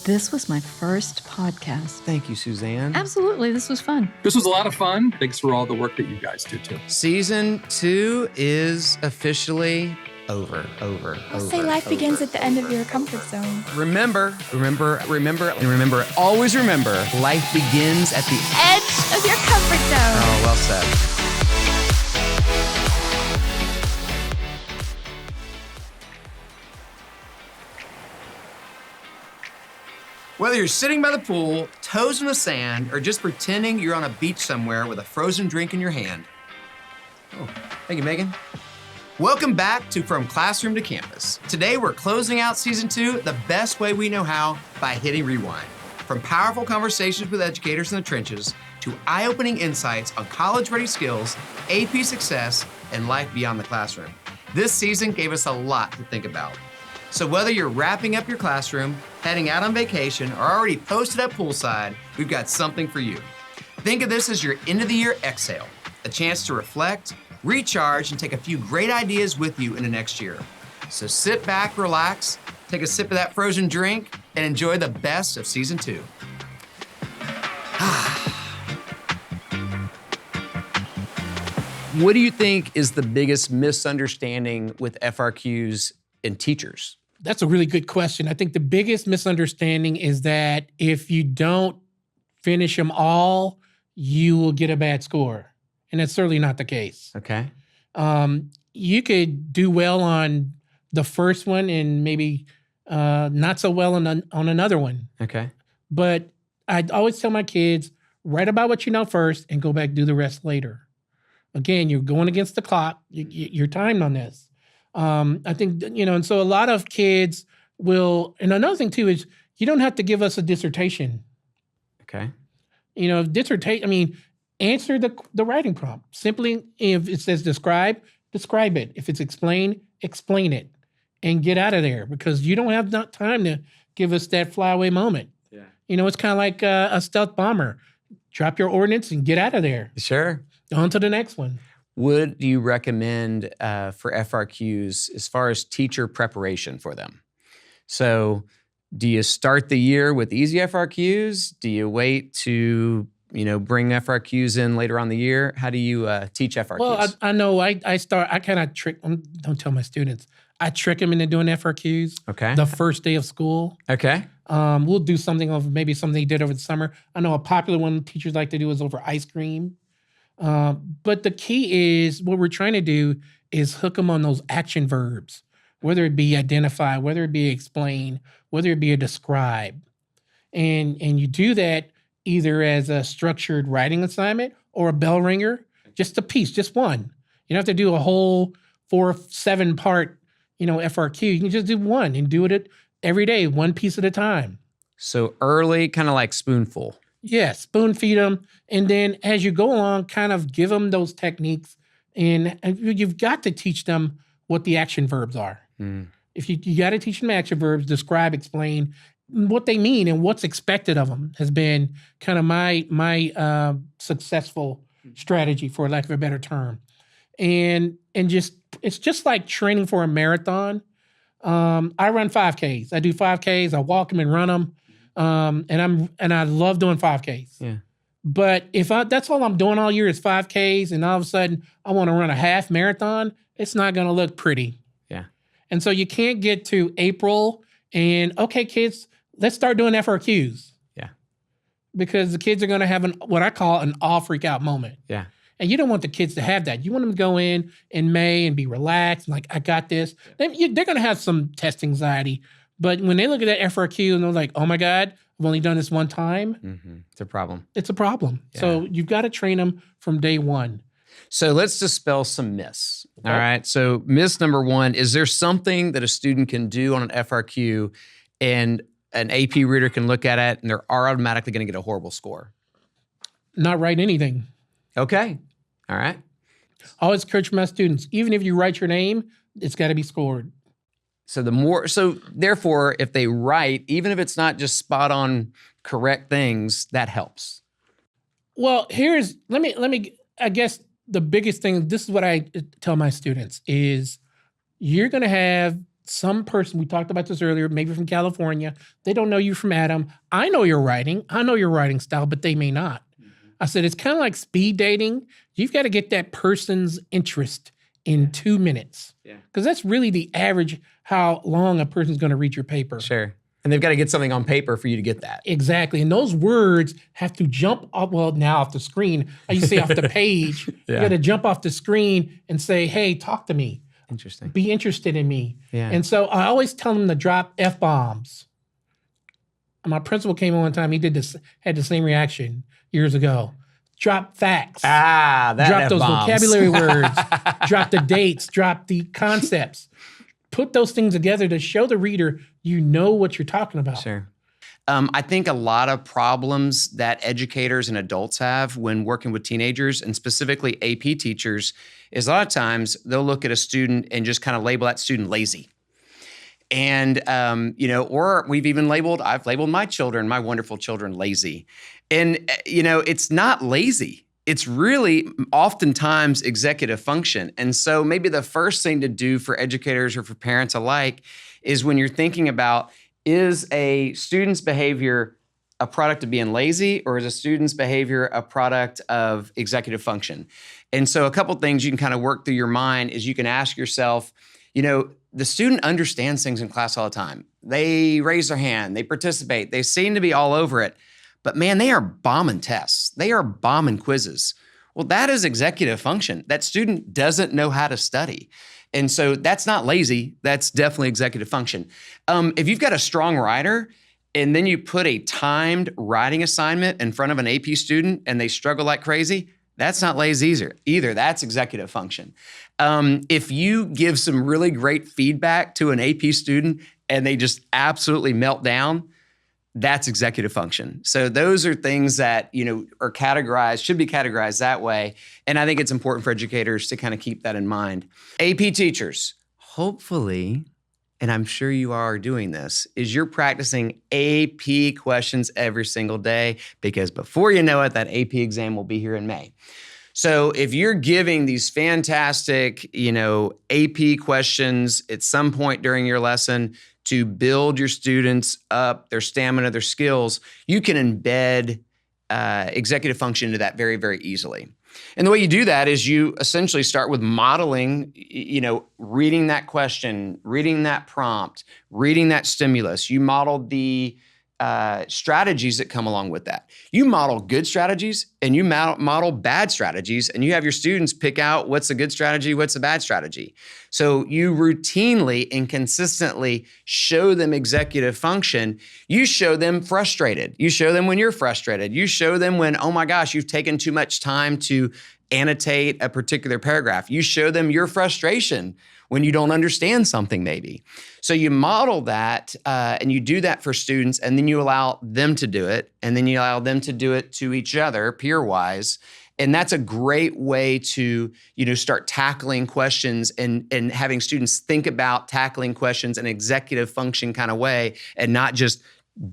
This was my first podcast. Thank you, Suzanne. Absolutely. This was fun. This was a lot of fun. Thanks for all the work that you guys do, too. Season 2 is officially over. I'll say life begins at the end of your comfort zone. Remember, always remember, life begins at the Edge of your comfort zone. Oh, well said. Whether you're sitting by the pool, toes in the sand, or just pretending you're on a beach somewhere with a frozen drink in your hand. Oh, thank you, Megan. Welcome back to From Classroom to Campus. Today, we're closing out Season 2 the best way we know how, by hitting rewind. From powerful conversations with educators in the trenches to eye-opening insights on college-ready skills, AP success, and life beyond the classroom. This season gave us a lot to think about. So whether you're wrapping up your classroom, heading out on vacation, or already posted up poolside, we've got something for you. Think of this as your end-of-the-year exhale, a chance to reflect, recharge, and take a few great ideas with you into next year. So sit back, relax, take a sip of that frozen drink, and enjoy the best of Season 2. What do you think is the biggest misunderstanding with FRQs and teachers? That's a really good question. I think the biggest misunderstanding is that if you don't finish them all, you will get a bad score. And that's certainly not the case. Okay. You could do well on the first one and maybe not so well on another one. Okay. But I always tell my kids, write about what you know first and go back, do the rest later. Again, you're going against the clock. You're timed on this. I think, and so a lot of kids will, and another thing too is you don't have to give us a dissertation. Okay. Answer the writing prompt. Simply, if it says describe it. If it's explain it, and get out of there because you don't have enough time to give us that flyaway moment. Yeah. It's kind of like a stealth bomber. Drop your ordnance and get out of there. Sure. On to the next one. Would you recommend for FRQs as far as teacher preparation for them? So do you start the year with easy FRQs? Do you wait to, bring FRQs in later on the year? How do you teach FRQs? Well, I know I kind of trick, don't tell my students, I trick them into doing FRQs. Okay. The first day of school. Okay. We'll do something they did over the summer. I know a popular one teachers like to do is over ice cream. But the key is what we're trying to do is hook them on those action verbs, whether it be identify, whether it be explain, whether it be a describe. And you do that either as a structured writing assignment or a bell ringer, just a piece, just one. You don't have to do a whole 4 or 7 part, FRQ. You can just do one and do it every day, one piece at a time. So early, kind of like spoonful. Yeah, spoon feed them. And then as you go along, kind of give them those techniques. And you've got to teach them what the action verbs are. If you got to teach them action verbs, describe, explain what they mean and what's expected of them has been kind of my successful strategy, for lack of a better term. And it's just like training for a marathon. I run 5Ks. I do 5Ks. I walk them and run them. And I love doing 5Ks. Yeah. But if that's all I'm doing all year is 5Ks, and all of a sudden I want to run a half marathon, it's not going to look pretty. Yeah. And so you can't get to April and, okay, kids, let's start doing FRQs. Yeah. Because the kids are going to have what I call an all freak out moment. Yeah. And you don't want the kids to have that. You want them to go in May and be relaxed, like, I got this. They're going to have some test anxiety. But when they look at that FRQ and they're like, oh my God, I've only done this one time. It's a problem. It's a problem. Yeah. So you've got to train them from day one. So let's dispel some myths. Okay. All right. So myth number 1, is there something that a student can do on an FRQ and an AP reader can look at it and they're automatically going to get a horrible score? Not write anything. Okay. All right. I always encourage my students, even if you write your name, it's got to be scored. So therefore, if they write, even if it's not just spot on correct things, that helps. Well, I guess the biggest thing, this is what I tell my students is you're going to have some person, we talked about this earlier, maybe from California, they don't know you from Adam. I know your writing. I know your writing style, but they may not. I said, it's kind of like speed dating. You've got to get that person's interest in 2 minutes. Yeah. Because that's really the average how long a person's going to read your paper. Sure. And they've got to get something on paper for you to get that. Exactly. And those words have to jump up, well, now off the screen. I used to say off the page. You got to jump off the screen and say, hey, talk to me. Interesting. Be interested in me. Yeah. And so I always tell them to drop F-bombs. My principal came in one time, he had the same reaction years ago. Drop facts. That drop those F-bombs. vocabulary words. Drop the dates. Drop the concepts. Put those things together to show the reader you know what you're talking about. Sure. I think a lot of problems that educators and adults have when working with teenagers, and specifically AP teachers, is a lot of times they'll look at a student and just kind of label that student lazy. And, or I've labeled my children, my wonderful children, lazy. And, it's not lazy. It's really oftentimes executive function. And so maybe the first thing to do for educators or for parents alike is when you're thinking about, is a student's behavior a product of being lazy, or is a student's behavior a product of executive function? And so a couple things you can kind of work through your mind is you can ask yourself, the student understands things in class all the time. They raise their hand, they participate, they seem to be all over it. But man, they are bombing tests. They are bombing quizzes. Well, that is executive function. That student doesn't know how to study. And so that's not lazy. That's definitely executive function. If you've got a strong writer and then you put a timed writing assignment in front of an AP student and they struggle like crazy, that's not lazy either. That's executive function. If you give some really great feedback to an AP student and they just absolutely melt down, that's executive function. So those are things that, are categorized, should be categorized that way. And I think it's important for educators to kind of keep that in mind. AP teachers, hopefully, and I'm sure you are doing this, is you're practicing AP questions every single day, because before you know it, that AP exam will be here in May. So if you're giving these fantastic, AP questions at some point during your lesson to build your students up, their stamina, their skills, you can embed executive function into that very, very easily. And the way you do that is you essentially start with modeling, reading that question, reading that prompt, reading that stimulus. You model the strategies that come along with that. You model good strategies and you model bad strategies, and you have your students pick out what's a good strategy, what's a bad strategy. So you routinely and consistently show them executive function. You show them frustrated. You show them when you're frustrated. You show them when, oh my gosh, you've taken too much time to annotate a particular paragraph. You show them your frustration when you don't understand something maybe. So you model that and you do that for students, and then you allow them to do it, and then you allow them to do it to each other peer-wise. And that's a great way to, start tackling questions and having students think about tackling questions in an executive function kind of way and not just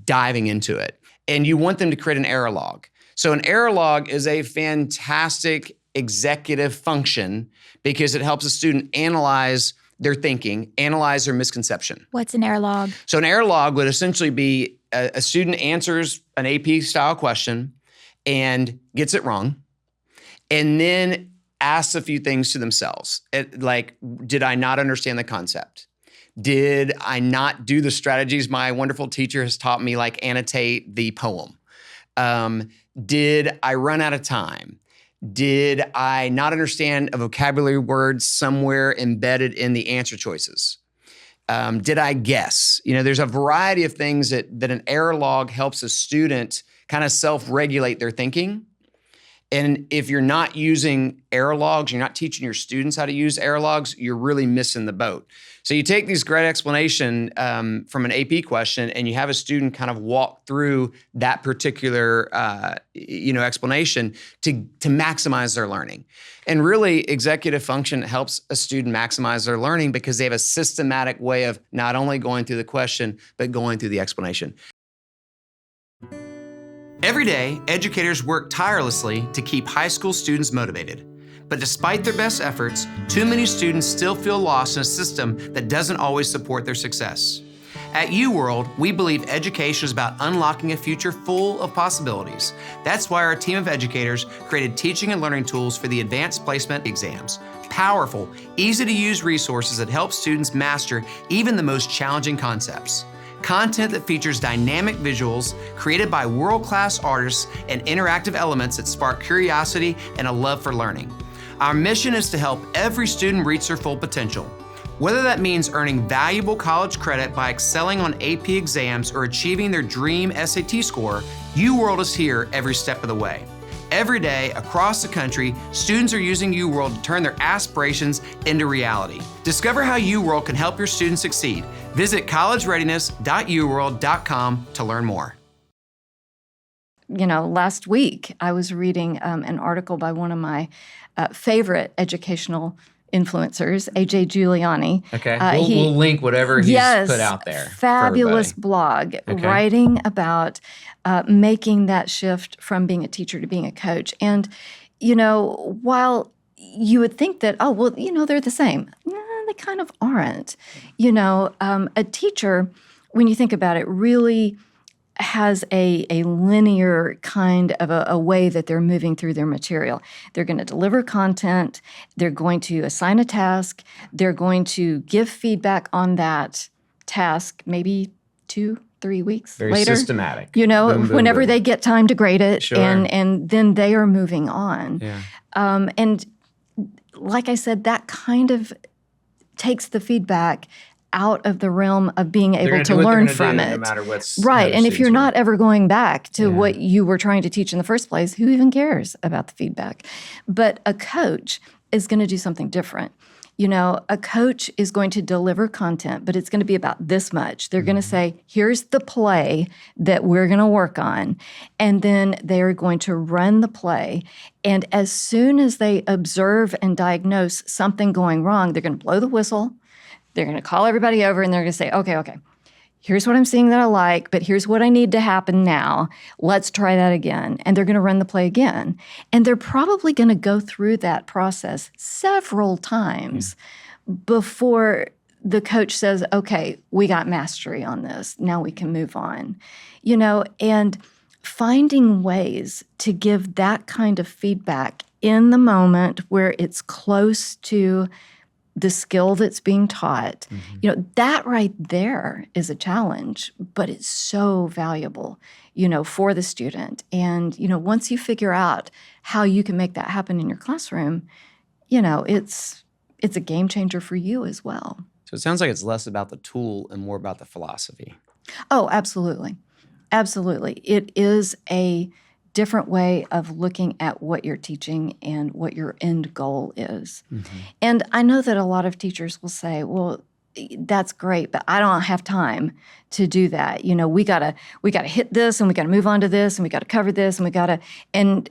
diving into it. And you want them to create an error log. So an error log is a fantastic executive function because it helps a student analyze their thinking, analyze their misconception. What's an error log? So an error log would essentially be a student answers an AP style question and gets it wrong, and then asks a few things to themselves. Like, did I not understand the concept? Did I not do the strategies my wonderful teacher has taught me, like annotate the poem? Did I run out of time? Did I not understand a vocabulary word somewhere embedded in the answer choices? Did I guess? There's a variety of things that an error log helps a student kind of self-regulate their thinking. And if you're not using error logs, you're not teaching your students how to use error logs, you're really missing the boat. So you take these great explanation from an AP question, and you have a student kind of walk through that particular explanation to maximize their learning. And really, executive function helps a student maximize their learning because they have a systematic way of not only going through the question, but going through the explanation. Every day, educators work tirelessly to keep high school students motivated. But despite their best efforts, too many students still feel lost in a system that doesn't always support their success. At UWorld, we believe education is about unlocking a future full of possibilities. That's why our team of educators created teaching and learning tools for the advanced placement exams. Powerful, easy-to-use resources that help students master even the most challenging concepts. Content that features dynamic visuals created by world-class artists and interactive elements that spark curiosity and a love for learning. Our mission is to help every student reach their full potential. Whether that means earning valuable college credit by excelling on AP exams or achieving their dream SAT score, UWorld is here every step of the way. Every day, across the country, students are using UWorld to turn their aspirations into reality. Discover how UWorld can help your students succeed. Visit collegereadiness.uworld.com to learn more. Last week I was reading an article by one of my favorite educational influencers, AJ Giuliani. Okay, we'll link whatever he's put out there. Fabulous blog, writing about making that shift from being a teacher to being a coach. And, while you would think that, they're the same. They kind of aren't. A teacher, when you think about it, really has a linear kind of a way that they're moving through their material. They're going to deliver content. They're going to assign a task. They're going to give feedback on that task maybe 2-3 weeks Very later. Systematic. Whenever they get time to grade it, Sure. and then they are moving on. Yeah. And like I said, that kind of takes the feedback out of the realm of being able to learn from it. No matter what's right. And if you're not ever going back to what you were trying to teach in the first place, who even cares about the feedback? But a coach is going to do something different. A coach is going to deliver content, but it's going to be about this much. They're going to say, here's the play that we're going to work on. And then they're going to run the play. And as soon as they observe and diagnose something going wrong, they're going to blow the whistle. They're going to call everybody over and they're going to say, okay, here's what I'm seeing that I like, but here's what I need to happen now. Let's try that again. And they're going to run the play again. And they're probably going to go through that process several times before the coach says, okay, we got mastery on this. Now we can move on. And finding ways to give that kind of feedback in the moment where it's close to the skill that's being taught, that right there is a challenge, but it's so valuable, for the student. And, once you figure out how you can make that happen in your classroom, it's a game changer for you as well. So it sounds like it's less about the tool and more about the philosophy. Oh, absolutely. Absolutely. It is a different way of looking at what you're teaching and what your end goal is. And I know that a lot of teachers will say, well, that's great, but I don't have time to do that. We gotta hit this and we gotta move on to this and we gotta cover this and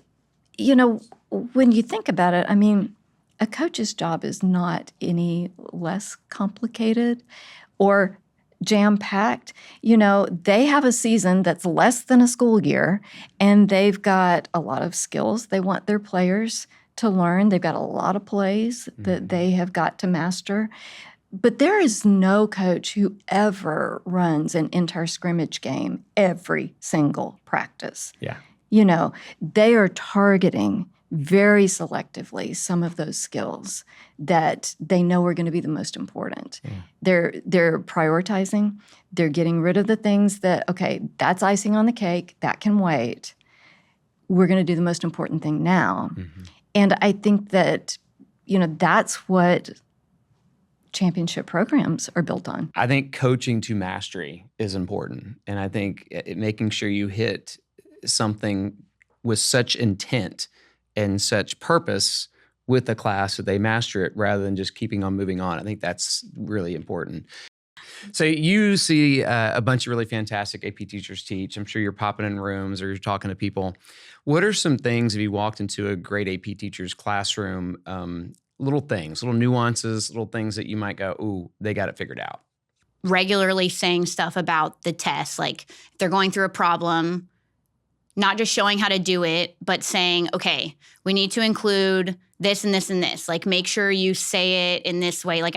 when you think about it, a coach's job is not any less complicated or jam-packed. They have a season that's less than a school year, and they've got a lot of skills they want their players to learn. They've got a lot of plays that they have got to master. But there is no coach who ever runs an entire scrimmage game every single practice. Yeah. They are targeting very selectively some of those skills that they know are going to be the most important. They're prioritizing. They're getting rid of the things that, okay, that's icing on the cake. That can wait. We're going to do the most important thing now. And I think that, that's what championship programs are built on. I think coaching to mastery is important. And I think making sure you hit something with such intent and such purpose with the class that they master it rather than just keeping on moving on. I think that's really important. So you see a bunch of really fantastic AP teachers teach. I'm sure you're popping in rooms or you're talking to people. What are some things, if you walked into a great AP teacher's classroom, little things, little nuances, little things that you might go, ooh, they got it figured out? Regularly saying stuff about the test, like if they're going through a problem, not just showing how to do it, but saying, okay, we need to include this and this and this. Like, make sure you say it in this way. Like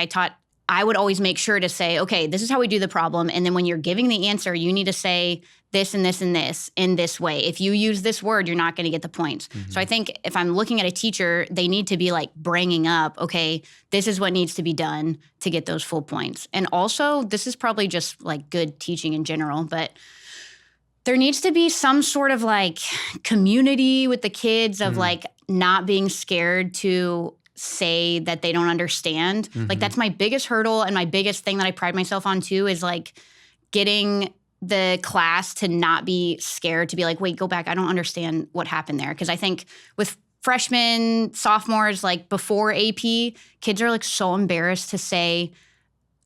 I would always make sure to say, okay, this is how we do the problem. And then when you're giving the answer, you need to say this and this and this in this way. If you use this word, you're not going to get the points. So I think if I'm looking at a teacher, they need to be like bringing up, okay, this is what needs to be done to get those full points. And also, this is probably just like good teaching in general, but there needs to be some sort of like community with the kids of like not being scared to say that they don't understand. Like, that's my biggest hurdle, and my biggest thing that I pride myself on too is like getting the class to not be scared to be like, wait, go back. I don't understand what happened there. Because I think with freshmen, sophomores, like before AP, kids are like so embarrassed to say,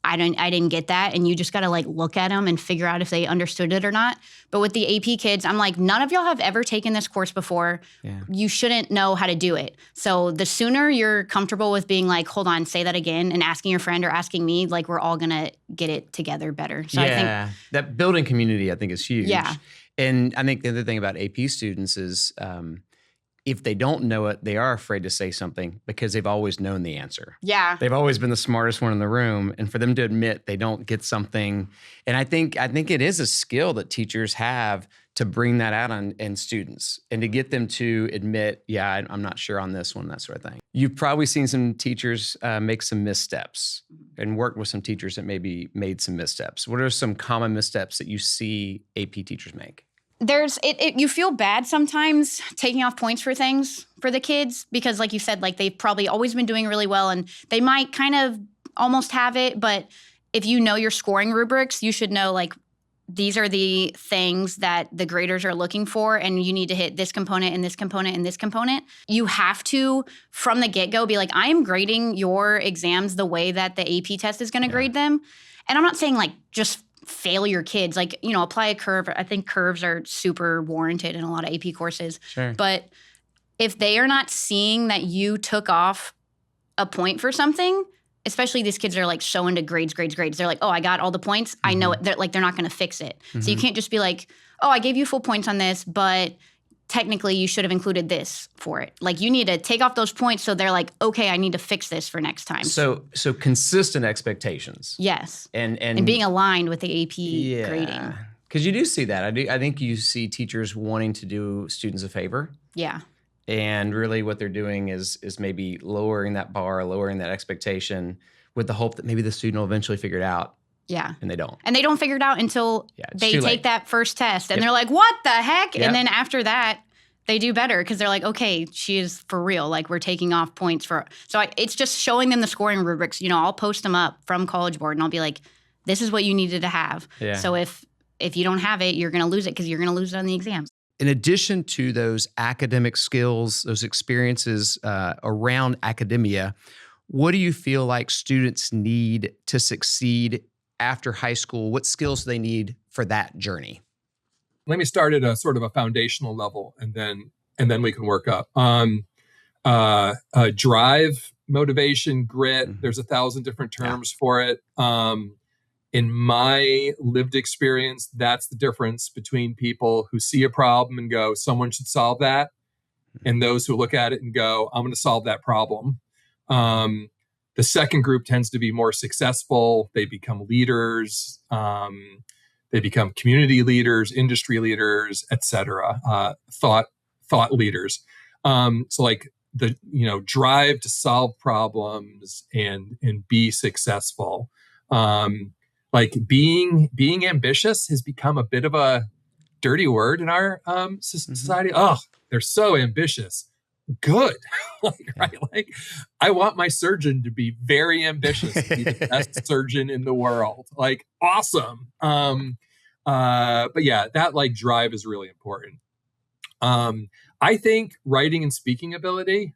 I didn't get that. And you just got to like look at them and figure out if they understood it or not. But with the AP kids, I'm like, none of y'all have ever taken this course before. Yeah. You shouldn't know how to do it. So the sooner you're comfortable with being like, hold on, say that again, and asking your friend or asking me, like, we're all going to get it together better. So I think that building community, I think, is huge. Yeah. And I think the other thing about AP students is if they don't know it, they are afraid to say something because they've always known the answer. Yeah. They've always been the smartest one in the room. And for them to admit they don't get something, and I think it is a skill that teachers have to bring that out in students and to get them to admit, I'm not sure on this one, that sort of thing. You've probably seen some teachers make some missteps and worked with some teachers that maybe made some missteps. What are some common missteps that you see AP teachers make? You feel bad sometimes taking off points for things for the kids because, like you said, like they've probably always been doing really well and they might kind of almost have it. But if you know your scoring rubrics, you should know like these are the things that the graders are looking for, and you need to hit this component and this component and this component. You have to, from the get-go, be like, I am grading your exams the way that the AP test is going to grade them. And I'm not saying like just fail your kids, like, apply a curve. I think curves are super warranted in a lot of AP courses. Sure. But if they are not seeing that you took off a point for something, especially these kids are like so into grades. They're like, oh, I got all the points. I know it. They're not going to fix it. So you can't just be like, oh, I gave you full points on this, but technically you should have included this for it. Like, you need to take off those points so they're like, okay, I need to fix this for next time. So consistent expectations. Yes. And being aligned with the AP grading. Because you do see that. I think you see teachers wanting to do students a favor. Yeah. And really what they're doing is maybe lowering that bar, lowering that expectation with the hope that maybe the student will eventually figure it out. Yeah. And they don't. And they don't figure it out until they take that first test. And they're like, what the heck? And then after that, they do better because they're like, okay, she is for real. Like, we're taking off points for. So it's just showing them the scoring rubrics. I'll post them up from College Board and I'll be like, this is what you needed to have. Yeah. So if you don't have it, you're going to lose it because you're going to lose it on the exams. In addition to those academic skills, those experiences around academia, what do you feel like students need to succeed after high school? What skills do they need for that journey? Let me start at a sort of a foundational level, and then we can work up. Drive, motivation, grit. There's 1,000 different terms for it. In my lived experience, that's the difference between people who see a problem and go, someone should solve that, and those who look at it and go, I'm going to solve that problem. The second group tends to be more successful. They become leaders. They become community leaders, industry leaders, et cetera, thought leaders. So like the drive to solve problems and be successful. Like being ambitious has become a bit of a dirty word in our society. Oh, they're so ambitious. Good. Right? Like, I want my surgeon to be very ambitious, to be the best surgeon in the world. Like, awesome. But yeah, that like drive is really important. I think writing and speaking ability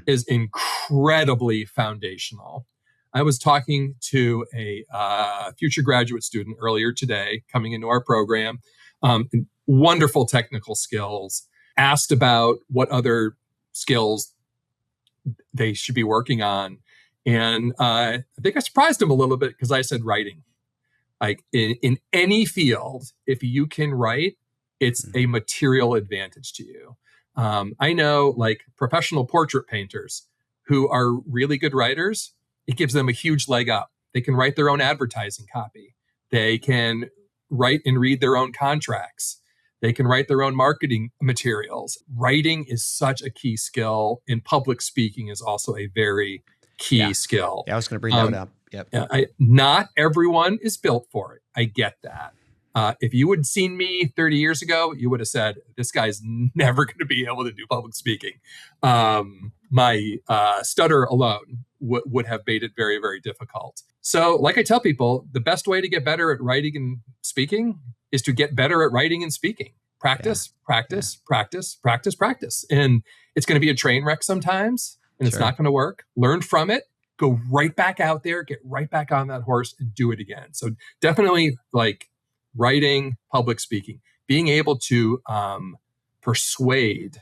is incredibly foundational. I was talking to a future graduate student earlier today, coming into our program, wonderful technical skills, asked about what other skills they should be working on. And I think I surprised him a little bit because I said writing. Like in any field, if you can write, it's a material advantage to you. I know like professional portrait painters who are really good writers, it gives them a huge leg up. They can write their own advertising copy. They can write and read their own contracts. They can write their own marketing materials. Writing is such a key skill, and public speaking is also a very key skill. Yeah, I was going to bring that up. Yep. Not everyone is built for it. I get that. If you had seen me 30 years ago, you would have said, this guy's never going to be able to do public speaking. My stutter alone would have made it very, very difficult. So like I tell people, the best way to get better at writing and speaking is to get better at writing and speaking. Practice. And it's going to be a train wreck sometimes, and it's not going to work. Learn from it. Go right back out there, get right back on that horse and do it again. So definitely like writing, public speaking, being able to persuade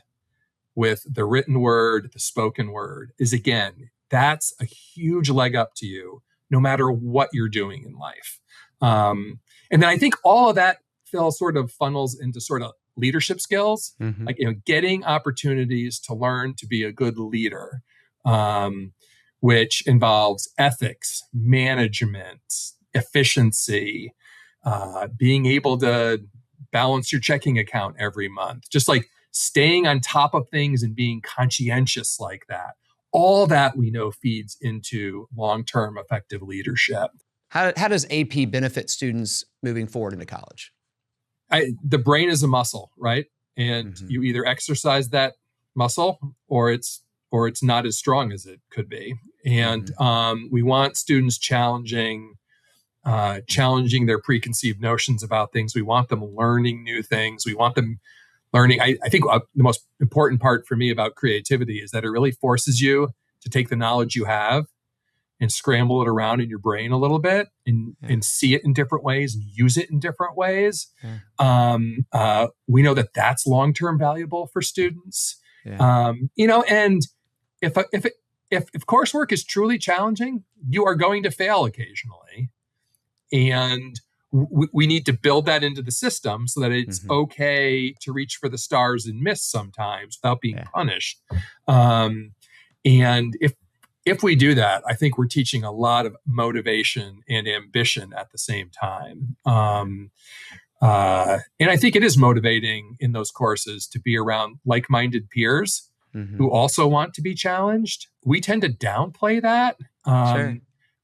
with the written word, the spoken word is, again, that's a huge leg up to you, no matter what you're doing in life. And then I think all of that, Phil, sort of funnels into sort of leadership skills, like, getting opportunities to learn to be a good leader, which involves ethics, management, efficiency, being able to balance your checking account every month, just like staying on top of things and being conscientious like that. All that we know feeds into long-term effective leadership. How does AP benefit students moving forward into college? The brain is a muscle, right? And you either exercise that muscle or it's not as strong as it could be. And we want students challenging their preconceived notions about things. We want them learning new things. We want them learning. I think the most important part for me about creativity is that it really forces you to take the knowledge you have and scramble it around in your brain a little bit and see it in different ways and use it in different ways. We know that that's long-term valuable for students. And if coursework is truly challenging, you are going to fail occasionally. And we need to build that into the system so that it's okay to reach for the stars and miss sometimes without being punished. And if we do that, I think we're teaching a lot of motivation and ambition at the same time. And I think it is motivating in those courses to be around like-minded peers who also want to be challenged. We tend to downplay that.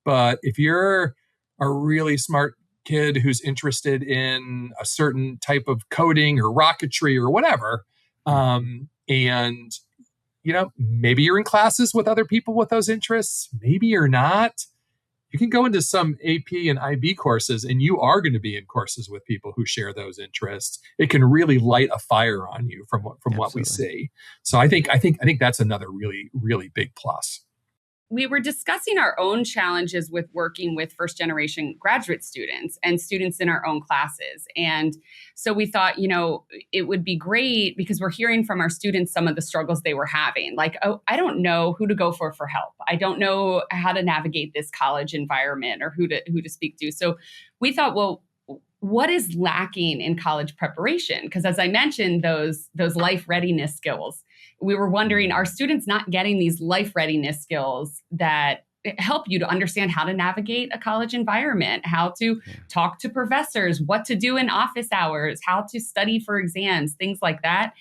But if you're a really smart kid who's interested in a certain type of coding or rocketry or whatever, and maybe you're in classes with other people with those interests, maybe you're not. You can go into some AP and IB courses and you are going to be in courses with people who share those interests. It can really light a fire on you from what we see. So I think that's another really, really big plus. We were discussing our own challenges with working with first generation graduate students and students in our own classes. And so we thought, it would be great because we're hearing from our students some of the struggles they were having. Like, oh, I don't know who to go for help. I don't know how to navigate this college environment or who to speak to. So we thought, well, what is lacking in college preparation? Because as I mentioned, those life readiness skills, we were wondering, are students not getting these life readiness skills that help you to understand how to navigate a college environment, how to talk to professors, what to do in office hours, how to study for exams, things like that.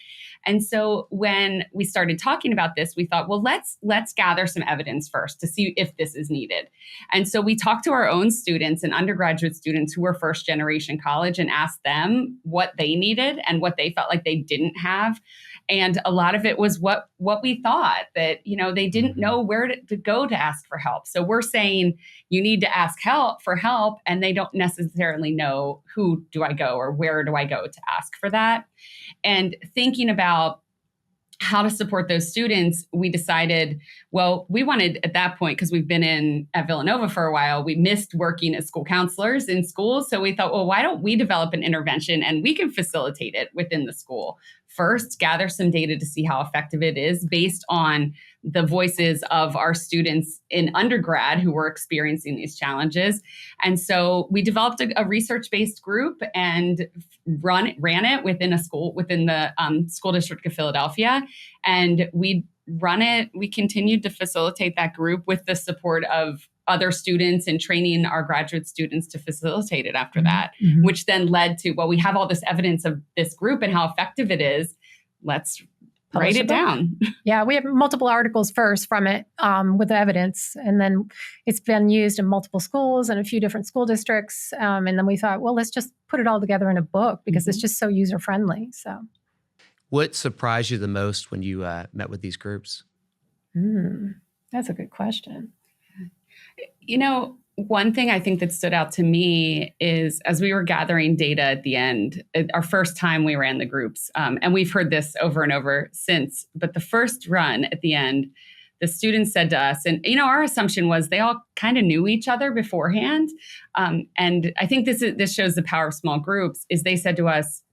And so when we started talking about this, we thought, well, let's gather some evidence first to see if this is needed. And so we talked to our own students and undergraduate students who were first generation college and asked them what they needed and what they felt like they didn't have. And a lot of it was what we thought, that, they didn't know where to go to ask for help. So we're saying you need to ask for help, and they don't necessarily know who do I go or where do I go to ask for that. And thinking about how to support those students, we decided, well, we wanted at that point, because we've been at Villanova for a while, we missed working as school counselors in schools. So we thought, well, why don't we develop an intervention and we can facilitate it within the school first gather some data to see how effective it is based on the voices of our students in undergrad who were experiencing these challenges. And so we developed a research-based group and ran it within the school district of Philadelphia. And we continued to facilitate that group with the support of other students and training our graduate students to facilitate it after that, which then led to, well, we have all this evidence of this group and how effective it is. Let's write it down. Yeah, we have multiple articles first from it with evidence, and then it's been used in multiple schools and a few different school districts. And then we thought, well, let's just put it all together in a book because it's just so user-friendly. So, what surprised you the most when you met with these groups? That's a good question. You know, one thing I think that stood out to me is as we were gathering data at the end, our first time we ran the groups, and we've heard this over and over since, but the first run at the end, the students said to us, and our assumption was they all kind of knew each other beforehand. And I think this shows the power of small groups, is they said to us,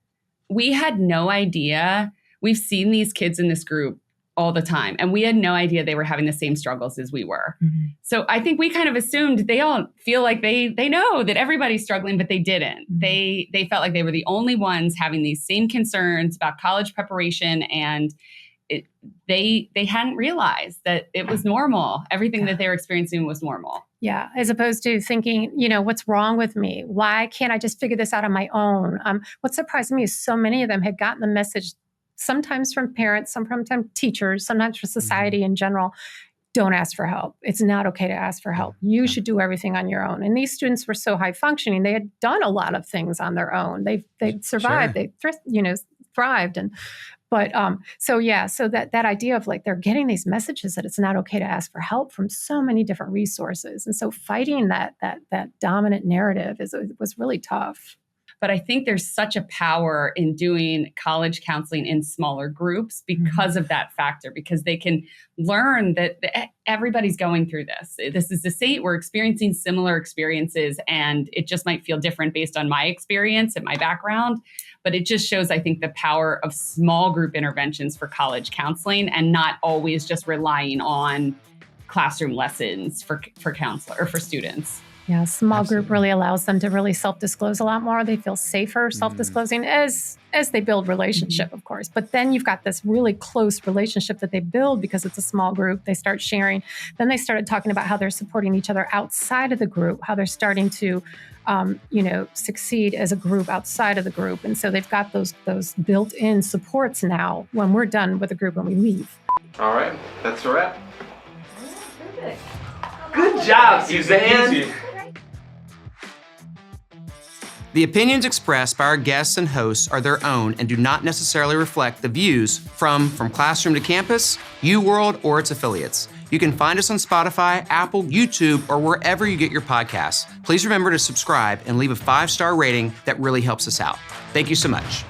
we had no idea. We've seen these kids in this group all the time, and we had no idea they were having the same struggles as we were. So I think we kind of assumed they all feel like they know that everybody's struggling, but they didn't. They felt like they were the only ones having these same concerns about college preparation, and they hadn't realized that it was normal. Everything that they were experiencing was normal. Yeah, as opposed to thinking, what's wrong with me? Why can't I just figure this out on my own? What surprised me is so many of them had gotten the message, sometimes from parents, sometimes from teachers, sometimes from society in general. Don't ask for help. It's not okay to ask for help. You should do everything on your own. And these students were so high functioning; they had done a lot of things on their own. They survived. They thrived. So that idea of like they're getting these messages that it's not okay to ask for help from so many different resources, and so fighting that dominant narrative was really tough. But I think there's such a power in doing college counseling in smaller groups because of that factor, because they can learn that everybody's going through this. This is the same, we're experiencing similar experiences, and it just might feel different based on my experience and my background. But it just shows, I think, the power of small group interventions for college counseling and not always just relying on classroom lessons for counselor or for students. Yeah, small group really allows them to really self-disclose a lot more. They feel safer self-disclosing as they build relationship, of course. But then you've got this really close relationship that they build because it's a small group. They start sharing. Then they started talking about how they're supporting each other outside of the group, how they're starting to, succeed as a group outside of the group. And so they've got those built-in supports now when we're done with the group when we leave. All right, that's a wrap. Good job, Suzanne. The opinions expressed by our guests and hosts are their own and do not necessarily reflect the views from Classroom to Campus, UWorld, or its affiliates. You can find us on Spotify, Apple, YouTube, or wherever you get your podcasts. Please remember to subscribe and leave a 5-star rating that really helps us out. Thank you so much.